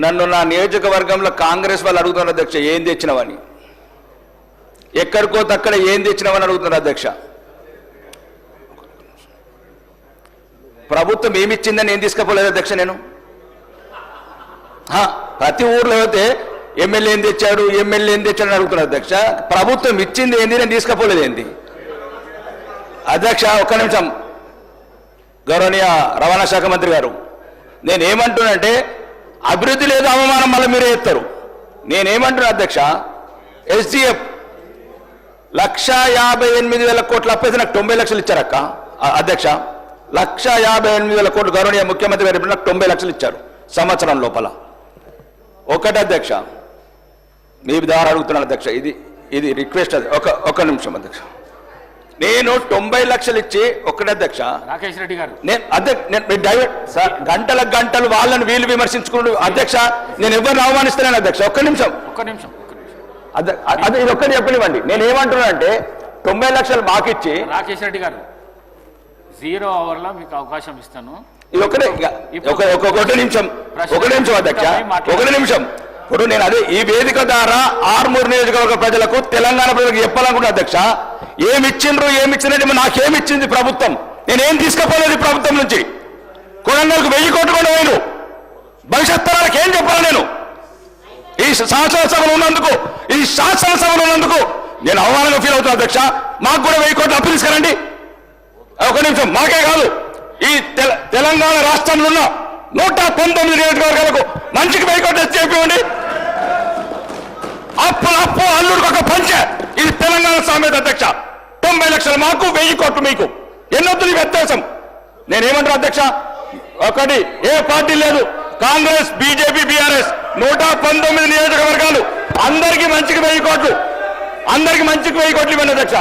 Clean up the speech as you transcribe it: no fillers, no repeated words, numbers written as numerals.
నన్ను నా నియోజకవర్గంలో కాంగ్రెస్ వాళ్ళు అడుగుతున్నారు అధ్యక్ష, ఏం తెచ్చినవని. ఎక్కడికో తక్కడ ఏం తెచ్చినవని అడుగుతున్నారు అధ్యక్ష. ప్రభుత్వం ఏమిచ్చిందని ఏం తీసుకపోలేదు అధ్యక్ష. నేను ప్రతి ఊర్లో అయితే ఎమ్మెల్యే ఏం తెచ్చాడు, ఎమ్మెల్యే ఏం తెచ్చాడు అని అడుగుతున్నారు అధ్యక్ష. ప్రభుత్వం ఇచ్చింది ఏంది, నేను తీసుకపోలేదు ఏంది అధ్యక్ష. ఒక్క నిమిషం. గౌరవనీయ రవాణా శాఖ మంత్రి గారు, నేనేమంటున్నానంటే అభివృద్ధి లేదు, అవమానం మళ్ళీ మీరే ఎత్తారు. నేనేమంటున్నా అధ్యక్ష, ఎస్డిఎఫ్ 1,58,000 కోట్ల అప్పైతే నాకు 90 లక్షలు ఇచ్చారక్క అధ్యక్ష. 1,58,000 కోట్లు గౌరవనీయ ముఖ్యమంత్రి గారు నాకు 90 లక్షలు ఇచ్చారు సంవత్సరం లోపల. ఒకటి అధ్యక్ష, మీ ద్వారా అడుగుతున్నాను అధ్యక్ష, ఇది రిక్వెస్ట్. ఒక నిమిషం అధ్యక్ష. నేను 90 లక్షలు ఇచ్చి ఒకటి అధ్యక్ష, రాకేష్ రెడ్డి గారు, నేను డైవర్ట్ సార్, గంటలు వాళ్ళని వీళ్ళు విమర్శించుకుంటూ అధ్యక్ష, నేను ఎవరిని అవమానిస్తున్నాను అధ్యక్ష. ఒక్క నిమిషం అదే ఇది ఒక్కటి చెప్పనివ్వండి. నేను ఏమంటున్నా అంటే 90 లక్షలు మాకిచ్చి, రాకేష్ రెడ్డి గారు 0 అవర్లో మీకు అవకాశం ఇస్తాను. ఇది ఒకటే ఒకటి నిమిషం అధ్యక్ష, ఒకటి నిమిషం. ఇప్పుడు నేను అదే ఈ వేదిక ద్వారా ఆర్మూర్ నియోజకవర్గ ప్రజలకు, తెలంగాణ ప్రజలకు చెప్పాలనుకున్నా అధ్యక్ష, ఏమిచ్చినట్టు నాకేమిచ్చింది ప్రభుత్వం. నేనేం తీసుకుపోలేదు ప్రభుత్వం నుంచి. కొడంగల్కు 1000 కోట్లు కూడా పోయిను. భవిష్యత్ తరాలకు ఏం చెప్పాలి నేను? ఈ శాసనసభలో ఉన్నందుకు నేను అవమానంగా ఫీల్ అవుతున్నా అధ్యక్ష. మాకు కూడా 1000 కోట్లు అప్పు తీసుకురండి. ఒక నిమిషం. మాకే కాదు, ఈ తెలంగాణ రాష్ట్రంలో ఉన్న 119 నియోజకవర్గాలకు మంచికి 1000 కోట్లు చెప్పివ్వండి. అప్పు అల్లుడికి ఒక పంచే. ఇది తెలంగాణ సామెత అధ్యక్ష. 90 లక్షలు మాకు, 1000 కోట్లు మీకు. ఎన్నొద్దు నీ వ్యత్యాసం. నేనేమంటాను అధ్యక్ష, ఒకటి ఏ పార్టీ లేదు, కాంగ్రెస్, బీజేపీ, బీఆర్ఎస్ 119 నియోజకవర్గాలు అందరికీ మంచికి 1000 కోట్లు ఇవ్వండి అధ్యక్ష.